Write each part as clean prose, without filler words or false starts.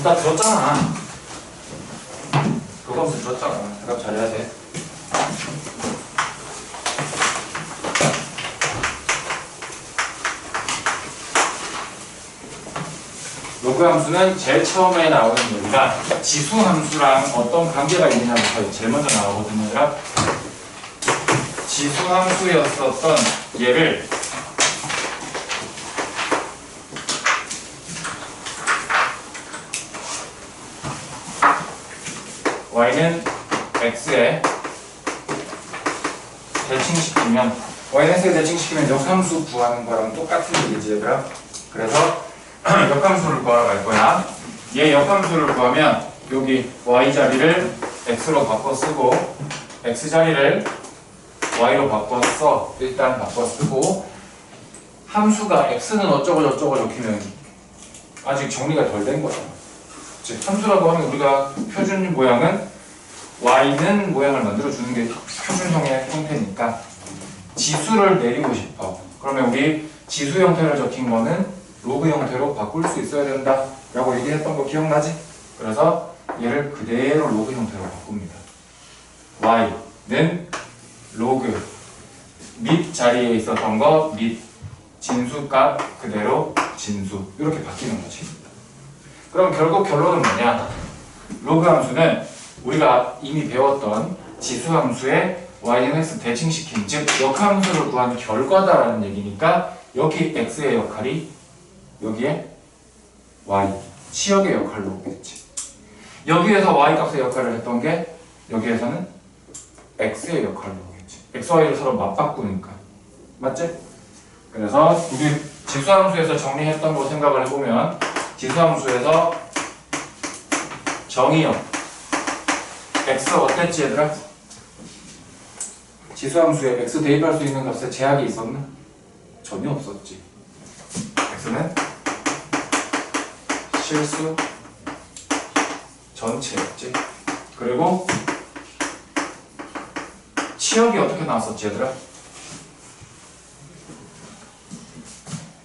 둘 다 들었잖아. 그거 없으면 들었잖아. 대답 잘해야 돼. 로그 함수는 제일 처음에 나오는 얘기가 지수 함수랑 어떤 관계가 있느냐부터 제일 먼저 나오거든요. 얘들아. 지수 함수였었던 얘를 y는 x에 대칭시키면 y는 x에 대칭시키면 역함수 구하는 거랑 똑같은 얘기지 얘들아. 그래서 역함수를 구하러 갈 거야. 얘 역함수를 구하면 여기 y 자리를 x로 바꿔 쓰고 x 자리를 y로 바꿔 써. 일단 바꿔 쓰고 함수가 x는 어쩌고 저쩌고 적히면 아직 정리가 덜 된 거잖아. 즉 함수라고 하면 우리가 표준 모양은 y는 모양을 만들어 주는 게 표준형의 형태니까 지수를 내리고 싶어. 그러면 우리 지수 형태를 적힌 거는 로그 형태로 바꿀 수 있어야 된다 라고 얘기했던 거 기억나지? 그래서 얘를 그대로 로그 형태로 바꿉니다. y는 로그 밑 자리에 있었던 거 밑 진수값 그대로 진수 이렇게 바뀌는 거지. 그럼 결국 결론은 뭐냐? 로그 함수는 우리가 이미 배웠던 지수 함수에 y는 x 대칭시킨 즉 역함수를 구한 결과다라는 얘기니까 여기 x의 역할이 여기에 y 치역의 역할로 오겠지. 여기에서 y 값의 역할을 했던 게 여기에서는 x의 역할로 오겠지. x, y를 서로 맞바꾸니까. 맞지? 그래서 우리 지수함수에서 정리했던 거 생각을 해보면 지수함수에서 정의역 x 어땠지 얘들아? 지수함수에 x 대입할 수 있는 값에 제약이 있었나? 전혀 없었지. x는 실수 전체였지. 그리고 치역이 어떻게 나왔었지 얘들아?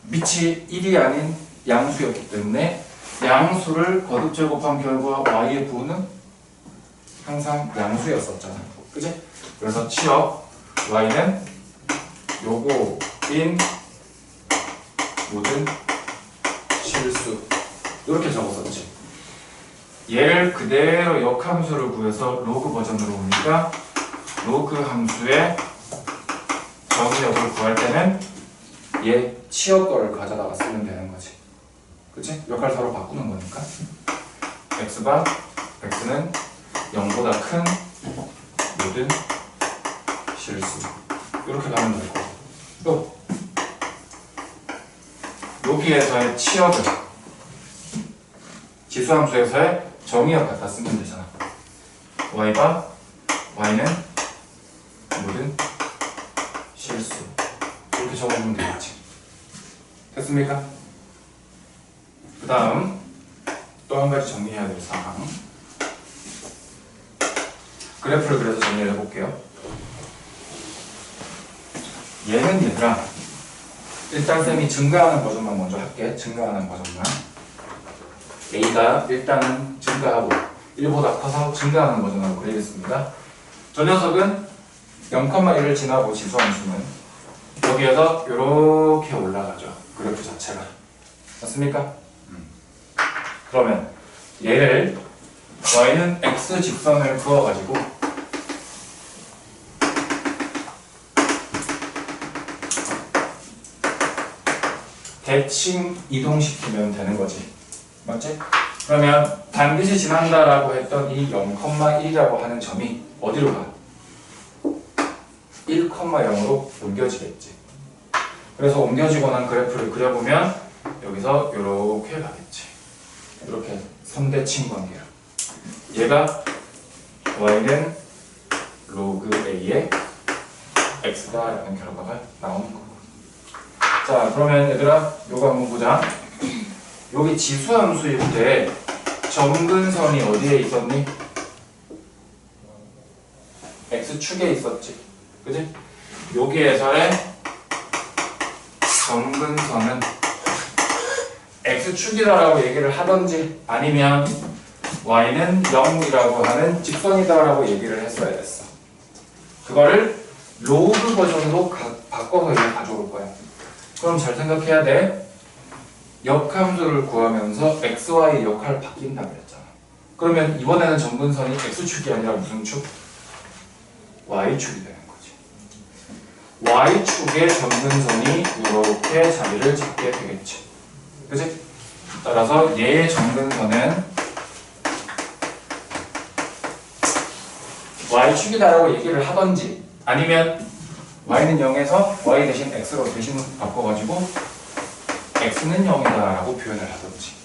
밑이 1이 아닌 양수였기 때문에 양수를 거듭 제곱한 결과 y의 부호는 항상 양수였었잖아. 그치? 그래서 치역 y는 요거인 모든 실수 이렇게 적었었지. 얘를 그대로 역함수를 구해서 로그 버전으로 오니까 로그 함수의 정의역을 구할 때는 얘 치역 거를 가져다가 쓰면 되는 거지. 그치? 역할 서로 바꾸는 거니까 x가 x는 0보다 큰 모든 실수 이렇게 가면 될 거고 또 여기에서의 치역을 지수함수에서의 정의역 갖다 쓰면 되잖아. y가 y는 모든 실수 이렇게 적어보면 되겠지. 됐습니까? 그 다음 또 한 가지 정리해야 될 사항 그래프를 그래서 정리를 해볼게요. 얘는 얘들아 일단 쌤이 증가하는 버전만 먼저 할게. 증가하는 버전만 a가 일단은 증가하고 1보다 커서 증가하는 버전으로 그리겠습니다. 저 녀석은 0,1을 지나고 지수함수는 여기에서 이렇게 올라가죠. 그래프 자체가 맞습니까? 그러면 얘를 y는 x 직선을 그어가지고 대칭 이동시키면 되는 거지. 맞지? 그러면 반드시 지난다라고 했던 이 0,1이라고 하는 점이 어디로 가? 1,0으로 옮겨지겠지. 그래서 옮겨지고 난 그래프를 그려보면 여기서 이렇게 가겠지. 이렇게 선대칭 관계로. 얘가 y는 로그 a의 x다라는 결과가 나오는 거고. 자, 그러면 얘들아 요거 한번 보자. 여기 지수함수일 때 점근선이 어디에 있었니? x축에 있었지. 그지? 여기에서의 점근선은 x축이다라고 얘기를 하던지 아니면 y는 0이라고 하는 직선이다라고 얘기를 했어야 됐어. 그거를 로그 버전으로 바꿔서 이제 가져올 거야. 그럼 잘 생각해야 돼. 역함수를 구하면서 xy 역할 바뀐다 그랬잖아. 그러면 이번에는 점근선이 x축이 아니라 무슨 축? y축이 되는 거지. y축의 점근선이 이렇게 자리를 잡게 되겠지. 그치? 따라서 얘의 점근선은 y축이다라고 얘기를 하던지 아니면 y는 0에서 y 대신 x로 대신 바꿔가지고 x는 0이다라고 표현을 하던지.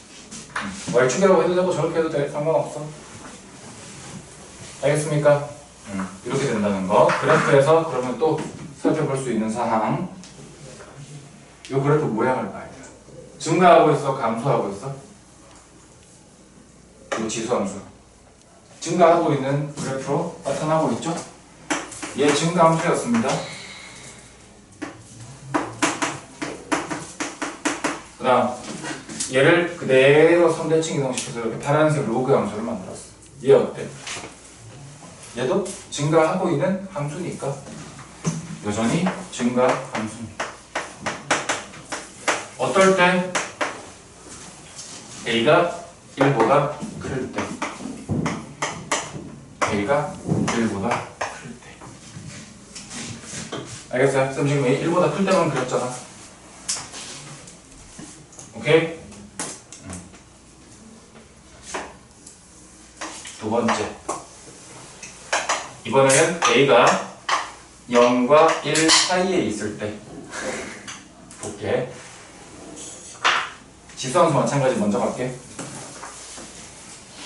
y축이라고 해도 되고 저렇게 해도 돼. 상관없어. 알겠습니까? 이렇게 된다는 거. 그래프에서 그러면 또 살펴볼 수 있는 사항. 이 그래프 모양을 봐야 돼요. 증가하고 있어? 감소하고 있어? 이 지수함수. 증가하고 있는 그래프로 나타나고 있죠? 얘 증가함수였습니다. 그 다음 얘를 그대로 선대칭 이동시켜서 이렇게 파란색 로그 함수를 만들었어. 얘 어때? 얘도 증가하고 있는 함수니까 여전히 증가 함수입니다. 어떨 때? a가 1보다 클 때. a가 1보다 클 때. 알겠어요? 쌤 지금 a 1보다 클 때만 그렸잖아. 오케이? 두 번째. 이번에는 a가 0과 1 사이에 있을 때 볼게. 지수함수 마찬가지 먼저 갈게.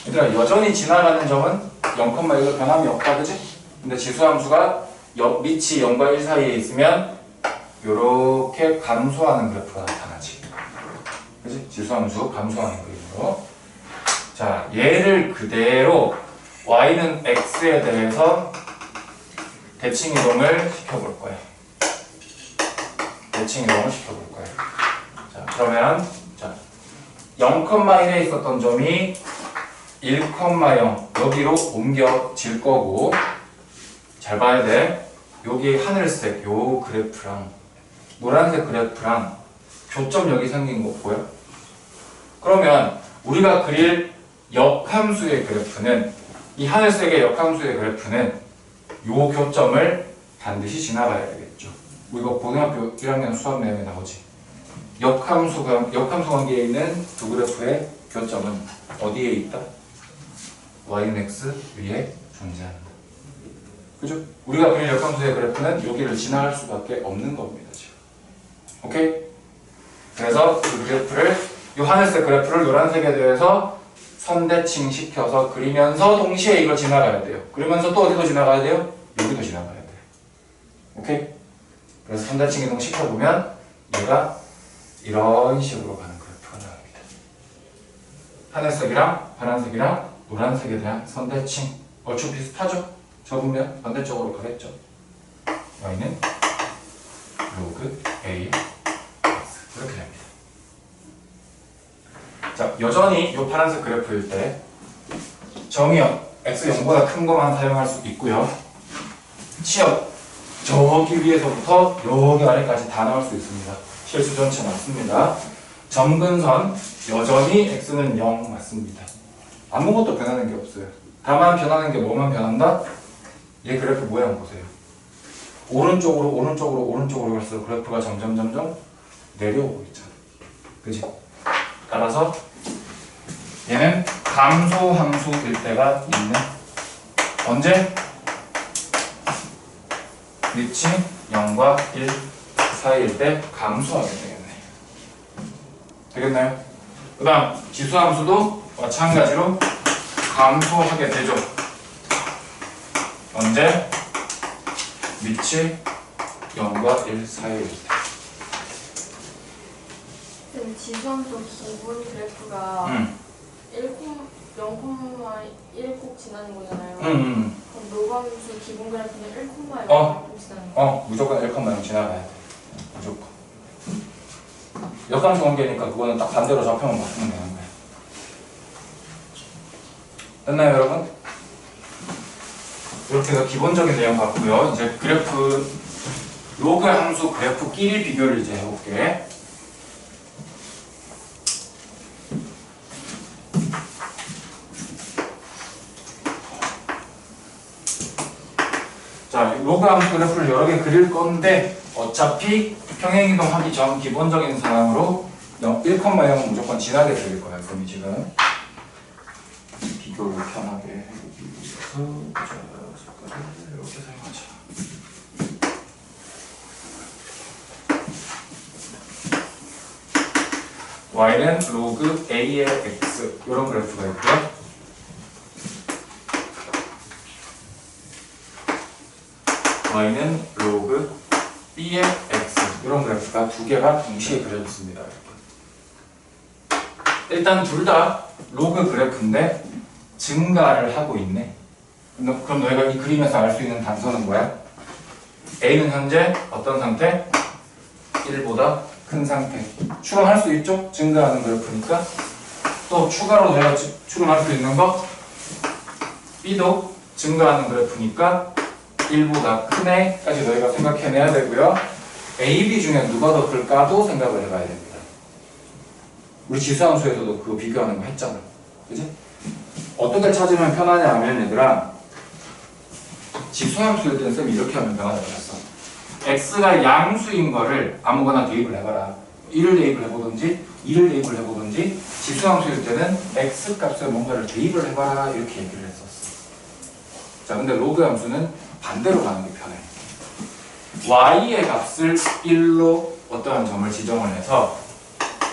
얘들아 여전히 지나가는 점은 0,1로 변함이 없다 그지? 근데 지수함수가 밑이 0과 1 사이에 있으면 요렇게 감소하는 그래프가 나타나지. 그지? 지수함수 감소하는 그림으로. 자, 얘를 그대로 y는 x에 대해서 대칭 이동을 시켜볼 거야. 대칭 이동을 시켜볼 거야. 자, 그러면 자, 0,1에 있었던 점이 1,0 여기로 옮겨질 거고, 잘 봐야 돼. 여기 하늘색 요 그래프랑 노란색 그래프랑 교점 여기 생긴 거 보여? 그러면 우리가 그릴 역함수의 그래프는, 이 하늘색의 역함수의 그래프는 요 교점을 반드시 지나가야 되겠죠. 이거 고등학교 1학년 수학 내용에 나오지. 역함수 관계에 있는 두 그래프의 교점은 어디에 있다? y는 x 위에 존재한다. 그죠? 우리가 그릴 역함수의 그래프는 여기를 지나갈 수밖에 없는 겁니다. 지금. 오케이? 그래서 그 그래프를, 이 하늘색 그래프를 노란색에 대해서 선대칭 시켜서 그리면서 동시에 이걸 지나가야 돼요. 그러면서 또 어디도 지나가야 돼요? 여기도 지나가야 돼요. 오케이? 그래서 선대칭 이동 시켜보면 얘가 이런 식으로 가는 그래프가 나옵니다. 하늘색이랑 파란색이랑 노란색에 대한 선대칭 얼추 비슷하죠? 접으면 반대쪽으로 가겠죠. y는 로그 a x 이렇게 됩니다. 자, 여전히 이 파란색 그래프일 때 정의역 x 0보다 큰 것만 사용할 수 있고요. 치역 저기 위에서부터 여기 아래까지 다 나올 수 있습니다. 실수 전체 맞습니다. 점근선 여전히 x는 0 맞습니다. 아무것도 변하는 게 없어요. 다만 변하는 게 뭐만 변한다? 얘 그래프 모양 보세요. 오른쪽으로 갈수록 그래프가 점점 내려오고 있잖아. 그지? 따라서 얘는 감소 함수일 때가 있는, 언제? 밑이 0과 1 사이일 때 감소하게 되겠네. 되겠나요? 그 다음 지수함수도 마찬가지로 감소하게 되죠. 언제? 밑이 0과 1 사이일 때. 지수함수 기본 그래프가 0,1 꼭 지나는 거잖아요. 그럼 로그함수 기본 그래프는 1,0 꼭 지나는 거예요? 무조건 1,0 지나가야 돼. 무조건. 역함수 관계니까 그거는 딱 반대로 좌표만 바꾸면 되는 거예요. 됐나요, 여러분? 이렇게 해서 기본적인 내용 같고요. 이제 그래프, 로그 함수 그래프끼리 비교를 이제 해볼게. 자, 로그 함수 그래프를 여러 개 그릴 건데 어차피 평행이동 하기 전 기본적인 상황으로 1,0은 무조건 지나게 그릴 거야. 그럼 지금 비교를 편하게 해보기 위해서 색깔을 이렇게 사용하자. y는 로그 a의 x 이런 그래프가 있고요. y는 로그 b의 x 이런 그래프가 두 개가 동시에 그려졌습니다. 일단 둘 다 로그 그래프인데 증가를 하고 있네. 그럼 너희가 이 그림에서 알 수 있는 단서는 뭐야? a는 현재 어떤 상태? 1보다 큰 상태. 추론할 수 있죠? 증가하는 그래프니까. 또 추가로 내가 추론할 수 있는 거 b도 증가하는 그래프니까 1보다 큰 애까지 너희가 생각해내야 되고요. A, B 중에 누가 더 클까도 생각을 해봐야 됩니다. 우리 지수함수에서도 그거 비교하는 거 했잖아. 그지? 어떻게 찾으면 편하냐 하면 얘들아, 지수함수일 때는 쌤이 이렇게 하면 편하다고 했어. x가 양수인 거를 아무거나 대입을 해봐라. 1을 대입을 해보든지 2를 대입을 해보든지, 지수함수일 때는 x 값에 뭔가를 대입을 해봐라 이렇게 얘기를 했었어. 자, 근데 로그 함수는 반대로 가는 게 편해. y의 값을 1로 어떠한 점을 지정을 해서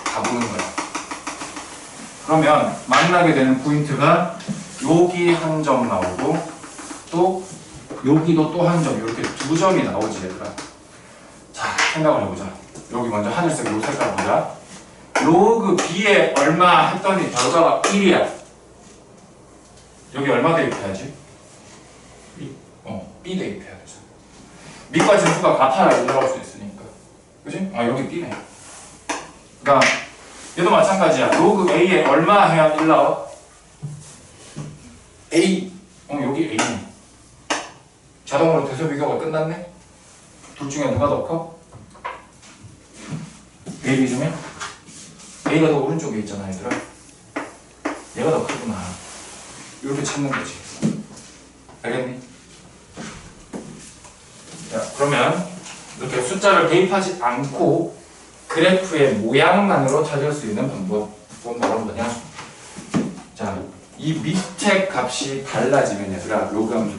가보는 거야. 그러면 만나게 되는 포인트가 여기 한 점 나오고 또 여기도 또 한 점, 이렇게 두 점이 나오지 얘들아. 자, 생각을 해보자. 여기 먼저 하늘색 요 색깔 보자. 로그 b에 얼마 했더니 결과가 1이야. 여기 얼마 대입해야지? B 대입해야 되죠. 밑과 진수가 같아야 올라올 수 있으니까. 그지? 아, 여기 B네. 그니까 얘도 마찬가지야. 로그 A에 얼마 해야 1 나와? A. 여기 A네. 자동으로 대소 비교가 끝났네? 둘 중에 누가 더 커? A, B 중에? A가 더 오른쪽에 있잖아, 얘들아. 얘가 더 크구나. 이렇게 찾는 거지. 알겠니? 자, 그러면 이렇게 숫자를 대입하지 않고 그래프의 모양만으로 찾을 수 있는 방법은 바로 뭐냐? 자, 이 밑에 값이 달라지면 얘들아, 로그함수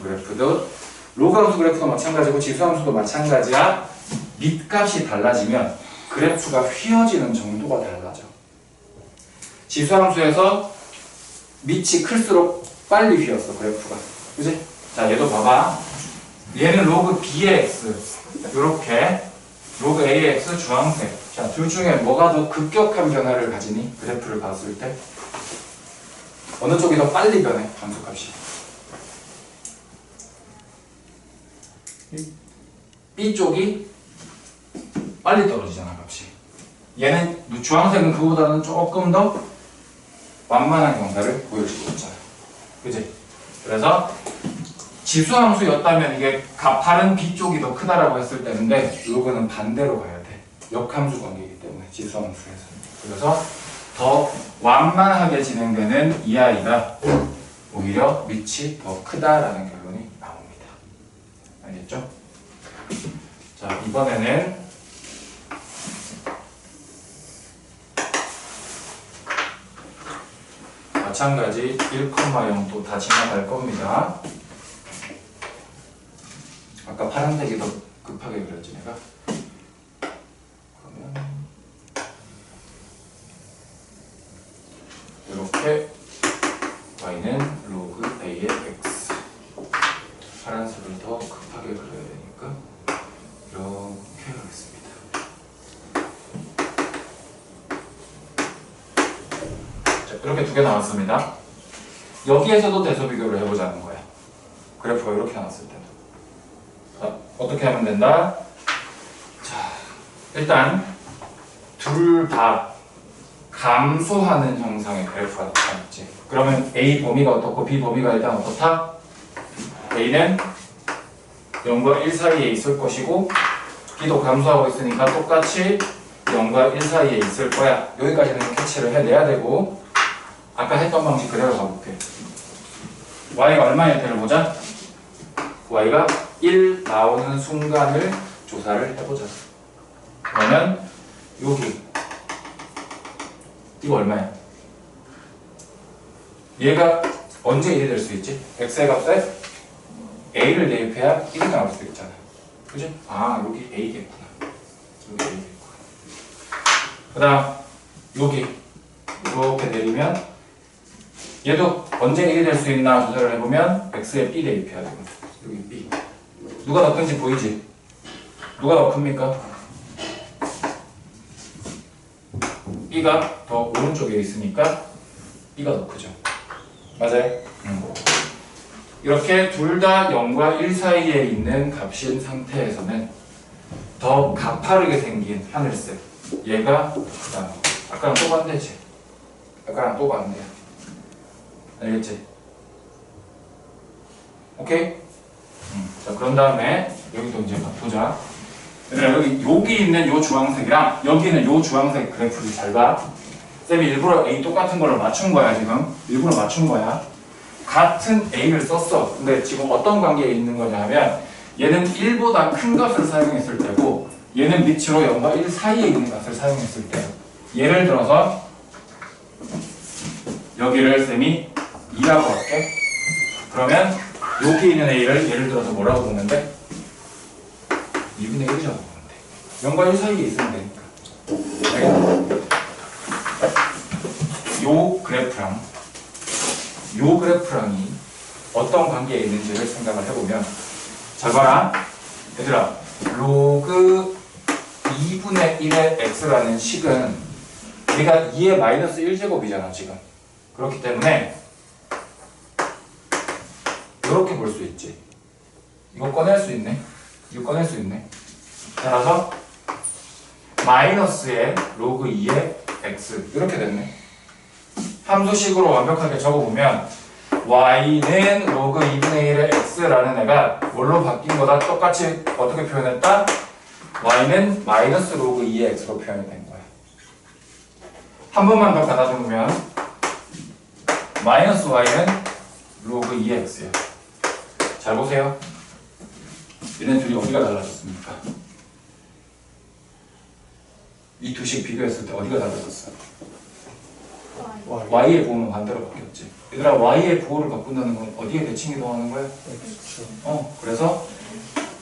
그래프도 마찬가지고 지수함수도 마찬가지야. 밑값이 달라지면 그래프가 휘어지는 정도가 달라져. 지수함수에서 밑이 클수록 빨리 휘었어, 그래프가. 그지? 자, 얘도 봐봐. 얘는 로그 b의 x, 요렇게 로그 a의 x 주황색. 자, 둘 중에 뭐가 더 급격한 변화를 가지니? 그래프를 봤을 때 어느 쪽이 더 빨리 변해? 함수값이 B 쪽이 빨리 떨어지잖아, 값이. 얘는 주황색은 그거보다는 조금 더 완만한 경사를 보여주고 있잖아. 그지? 그래서 지수함수였다면 이게 가파른 B 쪽이 더 크다라고 했을 때인데, 로그는 반대로 가야 돼. 역함수 관계이기 때문에, 지수함수에서는. 그래서 더 완만하게 진행되는 이 아이가 오히려 밑이 더 크다라는 결론이 나옵니다. 알겠죠? 자, 이번에는 마찬가지 1,0도 다 지나갈 겁니다. 아까 파란색이 더 급하게 그렸지 내가? 그러면 이렇게 y는 로그 a의 x, 파란색을 더 급하게 그려야 되니까 이렇게 하겠습니다. 자, 이렇게 두 개 나왔습니다. 여기에서도 대소 비교를 해보자는 거야. 그래프가 이렇게 나왔을 때도. 자, 어떻게 하면 된다? 자, 일단 둘 다 감소하는 형상의 그래프가 나타났지. 그러면 A 범위가 어떻고 B 범위가 일단 어떻다? A는 0과 1 사이에 있을 것이고 B도 감소하고 있으니까 똑같이 0과 1 사이에 있을 거야. 여기까지는 캐치를 해내야 되고 아까 했던 방식 그대로 가볼게. Y가 얼마일 때를 보자. Y가 1 나오는 순간을 조사를 해보자. 그러면 여기 이거 얼마야? 얘가 언제 1이 될 수 있지? x의 값에 a를 대입해야 1이 나올 수 있잖아. 그지? 아 여기 a겠구나. 여기 a겠구나. 그 다음 여기 이렇게 내리면 얘도 언제 1이 될 수 있나 조사를 해보면 x에 b 대입해야 되거든. 여기 b. 누가 더 큰지 보이지? 누가 더 큽니까? b가 더 오른쪽에 있으니까 b가 더 크죠. 맞아요? 이렇게 둘 다 0과 1 사이에 있는 값인 상태에서는 더 가파르게 생긴 하늘색 얘가 크다. 아까랑 또 반대지. 아까랑 또 반대야. 알겠지? 오케이? 자 그런 다음에 여기도 이제 보자. 얘들아 여기 있는 요 주황색이랑 여기 있는 요 주황색 그래프를 잘 봐. 쌤이 일부러 A 똑같은 걸로 맞춘 거야 지금. 일부러 맞춘 거야. 같은 A를 썼어. 근데 지금 어떤 관계에 있는 거냐 하면 얘는 1보다 큰 값을 사용했을 때고 얘는 밑으로 0과 1 사이에 있는 값을 사용했을 때 예를 들어서 여기를 쌤이 2라고 할게. 그러면 여기 있는 A를 예를 들어서 뭐라고 보는데 2분의 1이라고 보면 돼. 0과 1 사이에 있으면 되니까. 알겠나? 요 그래프랑이 어떤 관계에 있는지를 생각을 해보면 잘 봐라. 얘들아 로그 2분의 1의 x라는 식은 얘가 2의 마이너스 1제곱이잖아 지금. 그렇기 때문에 이렇게 볼 수 있지. 이거 꺼낼 수 있네. 이거 꺼낼 수 있네. 따라서 마이너스의 로그 2의 x 이렇게 됐네. 함수식으로 완벽하게 적어보면 y는 로그 2분의 1의 x라는 애가 뭘로 바뀐 거다? 똑같이 어떻게 표현했다? y는 마이너스 로그 2의 x로 표현이 된 거야. 한 번만 더 갖다 주면 마이너스 y는 로그 2의 x야. 잘 보세요. 얘네 둘이 어디가 달라졌습니까? 이 두 식 비교했을 때 어디가 달라졌어? y의 부호는 반대로 바뀌었지. 얘들아 y의 부호를 바꾼다는 건 어디에 대칭 이동하는 거야? 그래서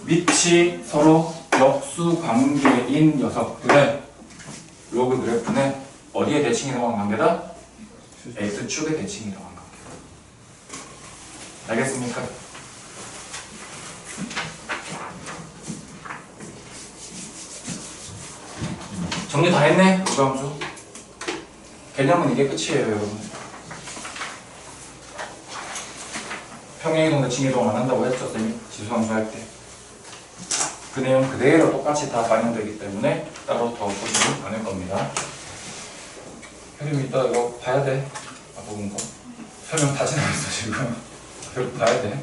밑이 서로 역수 관계인 녀석들의 로그 그래프는 어디에 대칭 이동한 관계다? x축에 대칭 이동한 관계다. 알겠습니까? 정리 다 했네? 로그함수. 개념은 이게 끝이에요, 여러분. 평행이동, 대칭이동 안 한다고 했죠, 쌤이? 지수함수 할 때. 그 내용 그대로 똑같이 다 반영되기 때문에 따로 더 보시지 않을 겁니다. 혜림이 이따 이거 봐야 돼. 앞부분 거. 설명 다 지나갔어, 지금. 이거 봐야 돼.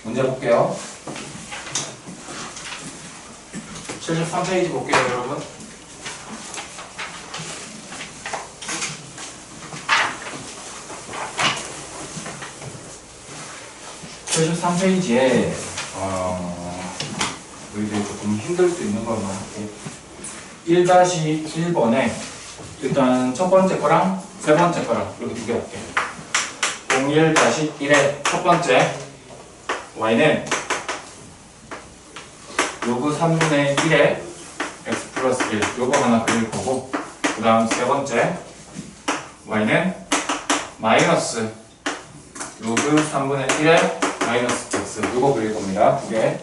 문제 볼게요. 73페이지 볼게요, 여러분. 칠십삼 페이지에 우리들이 조금 힘들 수 있는 것만 할게. 1-1번에 일단 첫 번째 거랑 세 번째 거랑 이렇게 두 개 할게. 01-1의 첫 번째 y는 요거 3분의 1에 x 플러스 1 요거 하나 그릴 거고, 그 다음 세 번째 y는 마이너스 로그 3분의 1에 마이너스 x 요거 그릴 겁니다. 두 개.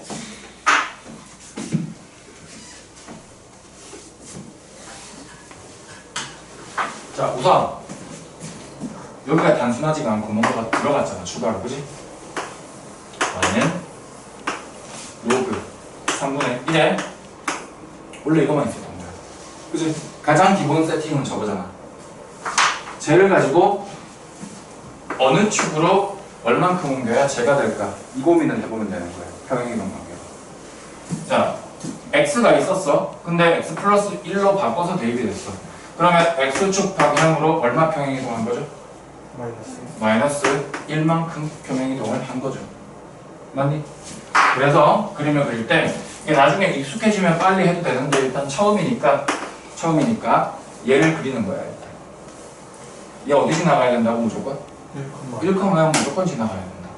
자 우선 여기가 단순하지가 않고 뭔가가 들어갔잖아 추가로. 그지? y는 로그 3분의 이제 원래 이거만 있었던 거야. 그치? 가장 기본 세팅은 저거잖아. 쟤를 가지고 어느 축으로 얼만큼 옮겨야 쟤가 될까? 이 고민을 해보면 되는 거야. 평행이동 관계로. 자, x가 있었어. 근데 x 플러스 1로 바꿔서 대입이 됐어. 그러면 x축 방향으로 얼마 평행이동한 거죠? 마이너스 1만큼 평행이동을 한 거죠. 맞니? 그래서 그림을 그릴 때 이게 나중에 익숙해지면 빨리 해도 되는데 일단 처음이니까 얘를 그리는 거야. 일단. 얘 어디 지나가야 된다고 무조건? 1,0 무조건 지나가야 된다.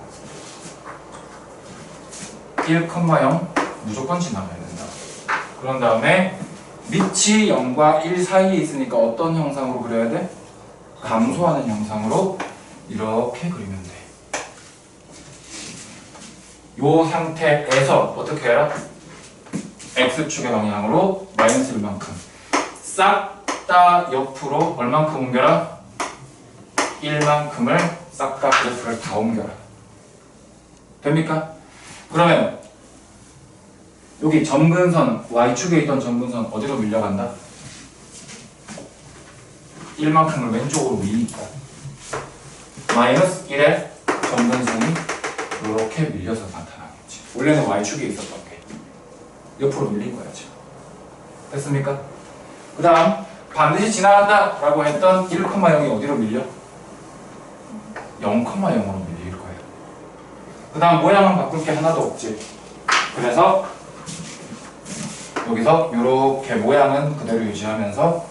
1,0 무조건 지나가야 된다. 그런 다음에 밑이 0과 1 사이에 있으니까 어떤 형상으로 그려야 돼? 감소하는 형상으로 이렇게 그리면 돼. 요 상태에서 어떻게 해라? x축의 방향으로 마이너스 1만큼 싹 다 옆으로 얼만큼 옮겨라? 1만큼을 싹 다 그래프를 다 옮겨라. 됩니까? 그러면 여기 점근선, y축에 있던 점근선 어디로 밀려간다? 1만큼을 왼쪽으로 미니까 마이너스 1의 점근선이 이렇게 밀려서 나타나겠지. 원래는 y축에 있었던 게 옆으로 밀린 거야 지금. 됐습니까? 그 다음 반드시 지나간다 라고 했던 1,0이 어디로 밀려? 0,0으로 밀릴 거예요. 그 다음 모양은 바꿀 게 하나도 없지. 그래서 여기서 이렇게 모양은 그대로 유지하면서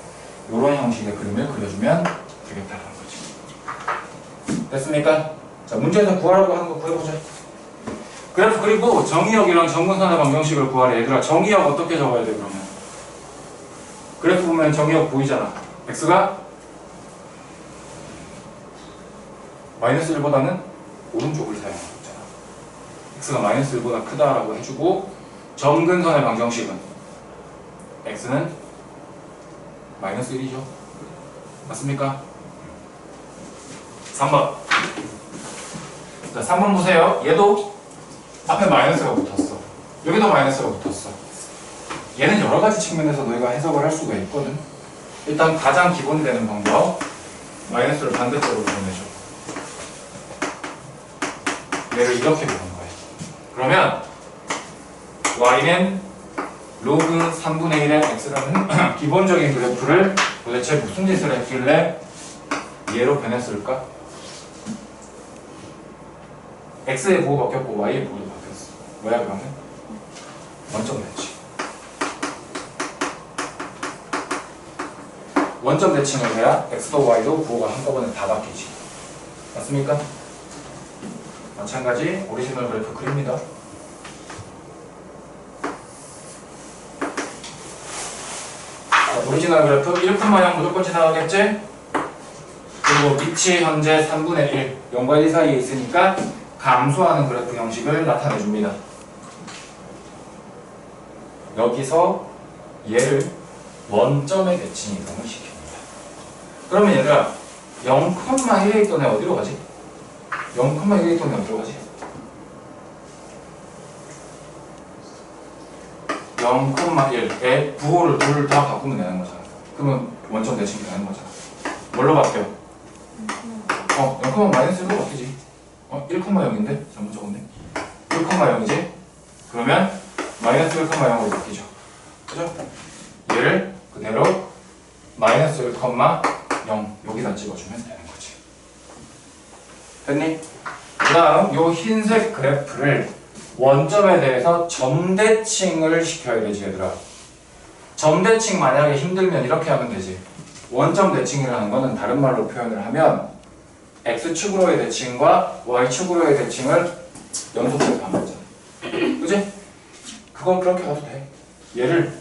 이런 형식의 그림을 그려주면 되겠다는 거지. 됐습니까? 자, 문제에서 구하라고 하는 거 구해보자. 그래프 그리고 정의역이랑 점근선의 방정식을 구하래. 얘들아, 정의역 어떻게 적어야 돼 그러면? 그래프 보면 정의역 보이잖아. x가 마이너스 1보다는 오른쪽을 사용하고 있잖아. x가 마이너스 1보다 크다라고 해주고 점근선의 방정식은 x는 마이너스 1이죠. 맞습니까? 3번. 자, 3번 보세요. 얘도 앞에 마이너스가 붙었어. 여기도 마이너스가 붙었어. 얘는 여러 가지 측면에서 너희가 해석을 할 수가 있거든. 일단 가장 기본이 되는 방법, 마이너스를 반대쪽으로 보내줘. 얘를 이렇게 보는 거예요. 그러면 y는 로그 3분의 1의 x라는 기본적인 그래프를 도대체 무슨 짓을 했길래 얘로 변했을까? x의 부호 바뀌었고 y의 부호도 바뀌었어. 뭐야 그러면? 원점 대칭. 원점 대칭을 해야 x도 y도 부호가 한꺼번에 다 바뀌지. 맞습니까? 마찬가지 오리지널 그래프 그립니다. 오리지널 그래프 1,0 무조건 지나가겠지? 그리고 밑이 현재 3분의 1, 0과 1 사이에 있으니까 감소하는 그래프 형식을 나타내줍니다. 여기서 얘를 원점의 대칭 이동을 시킵니다. 그러면 얘들아 0,1에 있던 애 어디로 가지? 0,1에 있던 애 어디로 가지? 0,1의 부호를 둘 다 바꾸면 되는 거잖아. 그러면 원점 대칭이 되는 거잖아. 뭘로 바뀌어? 0, 마이너스 1로 바뀌지. 1,0인데? 잘못 적었네. 1,0이지? 그러면 마이너스 1,0으로 바뀌죠. 그죠? 얘를 그대로 마이너스 1,0 여기다 찍어주면 되는 거지. 됐니? 그 다음 요 흰색 그래프를 원점에 대해서 점대칭을 시켜야 되지 얘들아. 점대칭 만약에 힘들면 이렇게 하면 되지. 원점 대칭이라는 거는 다른 말로 표현을 하면 x축으로의 대칭과 y축으로의 대칭을 연속해서 하는 거잖아. 그지? 그건 그렇게 가도 돼. 얘를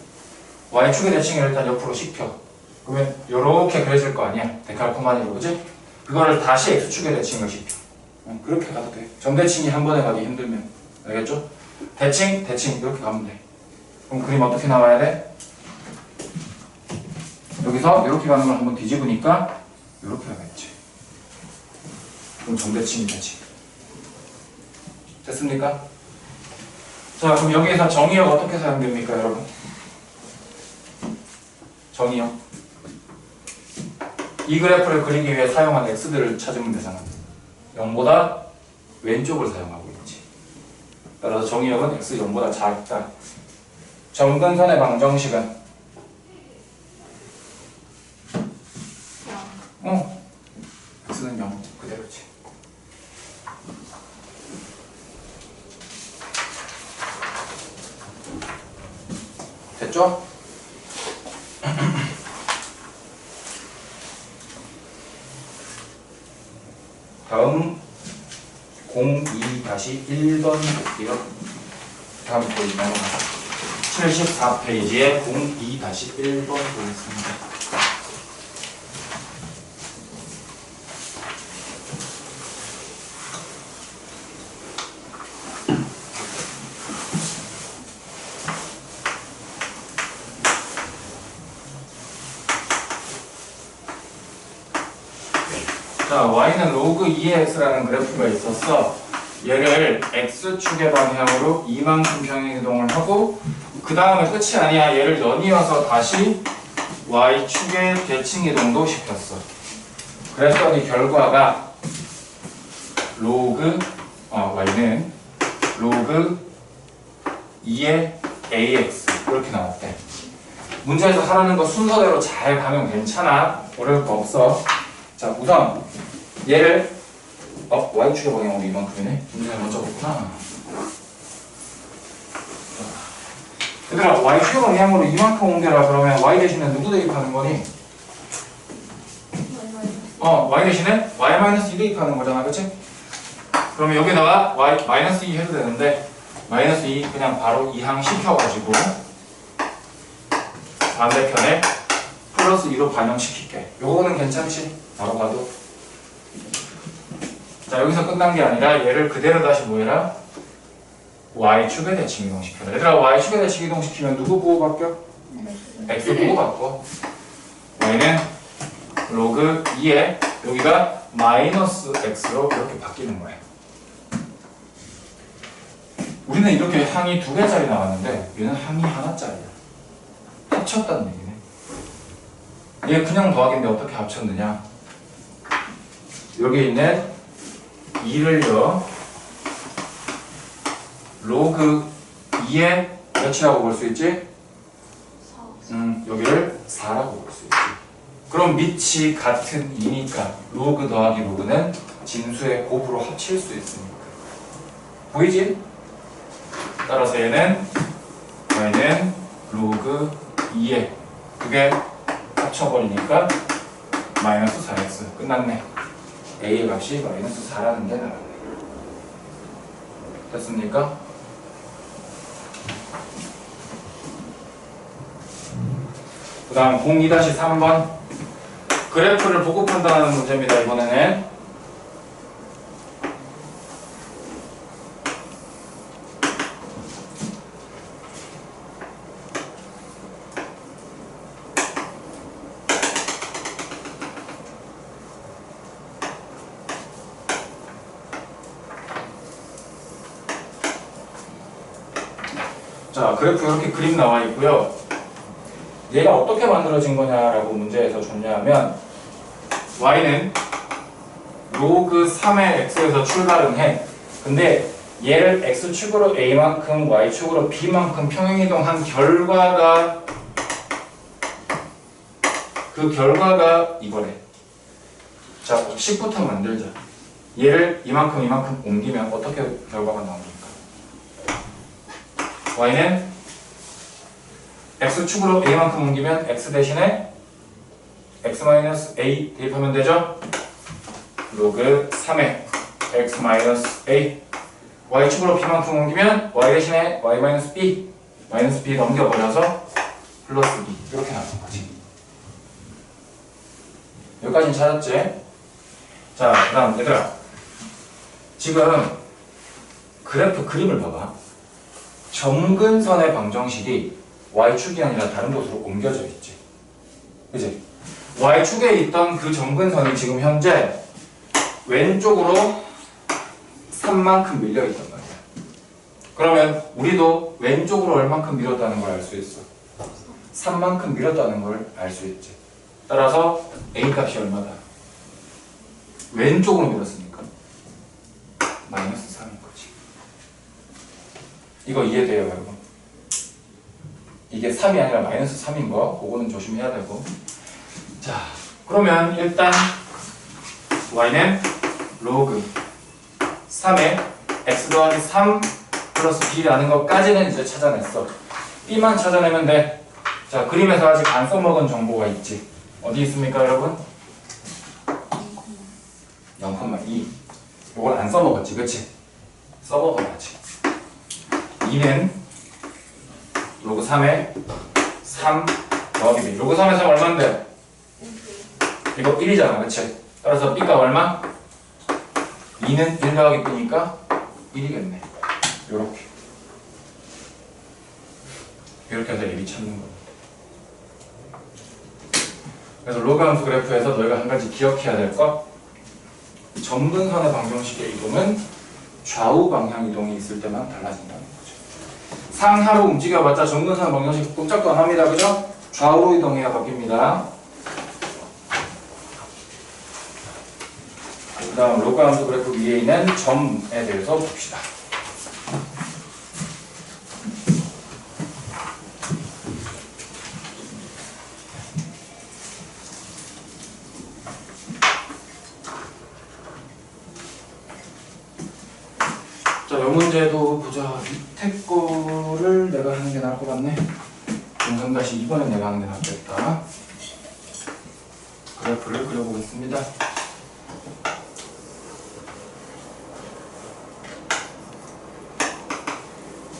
y축의 대칭을 일단 옆으로 시켜. 그러면 요렇게 그려질 거 아니야. 데칼코마니로. 그지? 그거를 다시 x축의 대칭을 시켜. 그렇게 가도 돼. 점대칭이 한 번에 가기 힘들면. 알겠죠? 대칭, 대칭 이렇게 가면 돼. 그럼 그림 어떻게 나와야 돼? 여기서 이렇게 가는 걸 한번 뒤집으니까 이렇게 가겠지. 그럼 점대칭이 되지. 됐습니까? 자, 그럼 여기에서 정의역 어떻게 사용됩니까, 여러분? 정의역. 이 그래프를 그리기 위해 사용한 x들을 찾으면 되잖아. 0보다 왼쪽을 사용하고 있지. 따라서 정의역은 x 0보다 작다. 점근선의 방정식은 x는 0 그대로지. 됐죠? 다음 02-1번 볼게요. 다음 보이면 74페이지에 02-1번 보겠습니다. 자, y는 로그 2x라는 그래프가 있었어. 얘를 x축의 방향으로 이만큼 평행이동을 하고 그 다음에 끝이 아니야. 얘를 연이어서 다시 y축의 대칭이동도 시켰어. 그랬더니 결과가 y는 로그 2의 ax 이렇게 나왔대. 문제에서 하라는 거 순서대로 잘 가면 괜찮아. 어려울 거 없어. 자, 우선 얘를 y축의 방향으로 이만큼이네. 문제 먼저 보구나. 얘들아, y축의 방향으로 이만큼 옮겨라. 그러면 y 대신에 누구 대입하는 거니? y 대신에 y-2 대입하는 거잖아, 그치? 그러면 여기다가 y-2 해도 되는데 -2 그냥 바로 이항 시켜가지고 반대편에 +2로 반영시킬게. 요거는 괜찮지? 바로 봐도. 자, 여기서 끝난 게 아니라 얘를 그대로 다시 뭐해라? y축에 대칭 이동시켜라. 얘들아, y축에 대칭 이동시키면 누구 보고 바뀌어? x 보고 바꿔. y는 로그 2에 여기가 -x로 이렇게 바뀌는 거야. 우리는 이렇게 항이 2개짜리 나왔는데 얘는 항이 하나짜리야. 합쳤다는 얘기네. 얘 그냥 더하기인데 어떻게 합쳤느냐? 여기 있는 2를요 로그 2의 몇이라고 볼 수 있지? 여기를 4라고 볼 수 있지. 그럼 밑이 같은 2니까 로그 더하기 로그는 진수의 곱으로 합칠 수 있으니까. 보이지? 따라서 얘는 y는 로그 2에 그게 합쳐버리니까 -4x 끝났네. a의 값이 -4라는 게 나왔네. 됐습니까? 그 다음 02-3번 그래프를 보고 판단하는 문제입니다. 이번에는 자, 그래프 이렇게 그림 나와 있고요. 얘가 어떻게 만들어진 거냐라고 문제에서 줬냐면 y는 로그 3의 x에서 출발은 해. 근데 얘를 x축으로 a만큼 y축으로 b만큼 평행이동한 결과가 그 결과가 이거래. 자, 식부터 만들자. 얘를 이만큼 옮기면 어떻게 결과가 나옵니까? y는 x축으로 a만큼 옮기면 x 대신에 x-a 대입하면 되죠? 로그 3의 x-a y축으로 b만큼 옮기면 y 대신에 y-b -b 넘겨버려서 플러스 b 이렇게 나오는 거지. 여기까지는 찾았지? 자, 그 다음 얘들아 지금 그래프 그림을 봐봐. 점근선의 방정식이 y축이 아니라 다른 곳으로 옮겨져 있지. 그치? y축에 있던 그 점근선이 지금 현재 왼쪽으로 3만큼 밀려 있단 말이야. 그러면 우리도 왼쪽으로 얼만큼 밀었다는 걸 알 수 있어. 3만큼 밀었다는 걸 알 수 있지. 따라서 A 값이 얼마다? 왼쪽으로 밀었으니까 마이너스 3인 거지. 이거 이해돼요, 여러분? 이게 3이 아니라 마이너스 3인 거, 그거는 조심해야 되고. 자, 그러면 일단 y는 로그 3에 x 더하기 3 플러스 b라는 것까지는 이제 찾아냈어. b만 찾아내면 돼. 자, 그림에서 아직 안 써먹은 정보가 있지. 어디 있습니까, 여러분? 0,2. 이걸 안 써먹었지, 그치? 써먹어야지. 2는 로그 3에 3 더하기 b. 로그 3에 3 얼마인데? 이거 1이잖아, 그치? 따라서 b가 얼마? 2는 1 더하기 b니까 1이겠네. 요렇게. 이렇게 해서 ab이 찾는 겁니다. 그래서 로그 함수 그래프에서 너희가 한 가지 기억해야 될 것, 점근선의 방정식의 이동은 좌우 방향 이동이 있을 때만 달라진다는 거죠. 상하로 움직여봤자 점근선 방정식 꼼짝도 안 합니다. 그죠? 좌우로 이동해야 바뀝니다. 그 다음 로그 함수 그래프 위에 있는 점에 대해서 봅시다. 자, 이 문제도 보자. 밑에 거를 내가 하는 게 나을 것 같네. 동선다시 이번에 내가 하는 게 낫겠다. 그래프를 그려보겠습니다.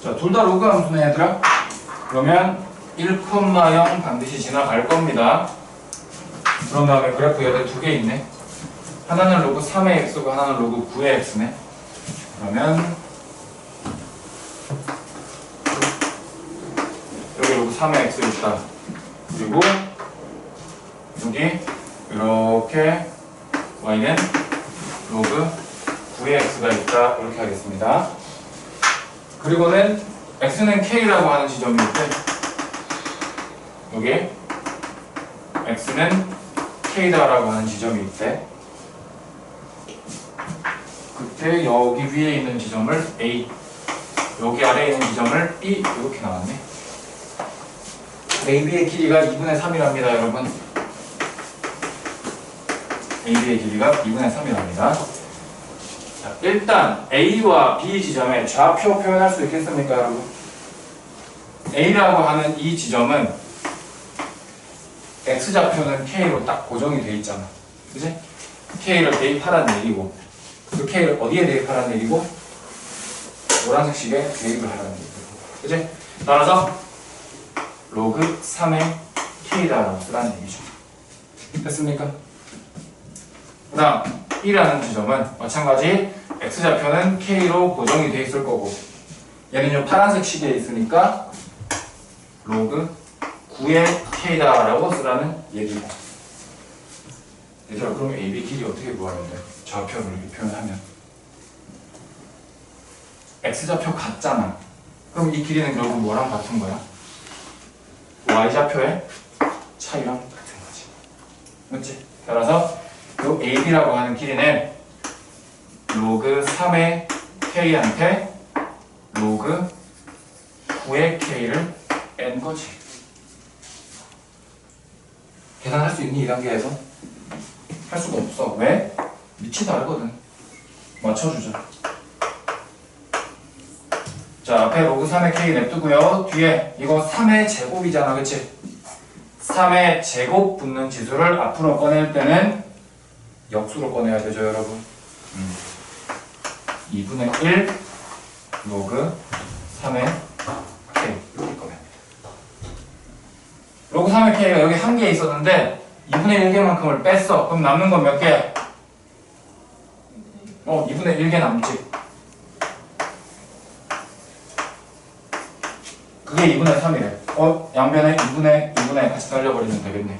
자, 둘 다 로그 함수네, 얘들아. 그러면 1,0 반드시 지나갈 겁니다. 그런 다음에 그래프 여기 두 개 있네. 하나는 로그 3의 x고 하나는 로그 9의 x네. 그러면 여기 로그 3의 x 있다. 그리고 여기 이렇게 y는 로그 9의 x가 있다. 이렇게 하겠습니다. 그리고는 x는 k라고 하는 지점이 있대. 여기 x는 k다라고 하는 지점이 있대. 그때 여기 위에 있는 지점을 A, 여기 아래에 있는 지점을 B, 이렇게 나왔네. AB의 길이가 2분의 3이랍니다, 여러분. AB의 길이가 2분의 3이랍니다. 자, 일단 A와 B 지점의 좌표 표현할 수 있겠습니까, 여러분? A라고 하는 이 지점은 X좌표는 K로 딱 고정이 돼 있잖아. 그치? K를 대입하라는 얘기고, 그 K를 어디에 대입하라는 얘기고? 노란색 식에 대입을 하라는 얘기고. 그치? 따라서 로그 3의 K다라고 쓰라는 얘기죠. 됐습니까? 그 다음 B라는 지점은 마찬가지 X좌표는 K로 고정이 돼 있을 거고, 얘는 요 파란색 식에 있으니까 로그 9의 K다라고 쓰라는 얘기고. 얘들아, 그럼 AB 길이 어떻게 구하면 돼? 좌표를 이렇게 표현하면 X좌표 같잖아. 그럼 이 길이는 결국 뭐랑 같은 거야? Y좌표의 차이랑 같은 거지. 맞지? 따라서 이 AB라고 하는 길이는 로그 3의 K한테 로그 9의 K를 뺀 거지. 계산할 수 있니? 이 단계에서? 할 수가 없어. 왜? 밑이 다르거든. 맞춰주자. 자, 앞에 로그 3의 K 냅두고요. 뒤에 이거 3의 제곱이잖아, 그치? 3의 제곱 붙는 지수를 앞으로 꺼낼 때는 역수로 꺼내야 되죠, 여러분. 2분의 1 로그 3의 K 이렇게 꺼냅니다. 로그 3의 K가 여기 한 개 있었는데 2분의 1개만큼을 뺐어. 그럼 남는 건 몇 개? 2분의 1개 남지. 그게 2분의 3이래. 양변에 2분의 같이 날려버리면 되겠네.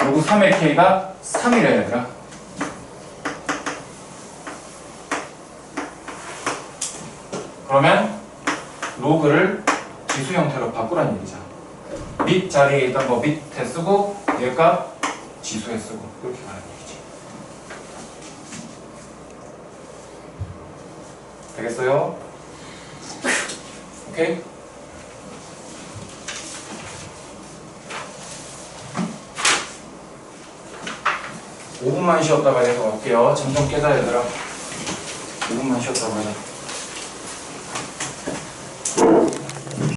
로그 3의 K가 3이래, 얘들아. 그러면 로그를 지수 형태로 바꾸라는 얘기잖아. 밑 자리에 있던 거 밑에 쓰고 얘가 지수에 쓰고 이렇게 가는 얘기지. 되겠어요? 오케이? (5분만) 쉬었다가 해서 갈게요. 잠 좀 깨자 얘들아. 5분만 쉬었다가 하자.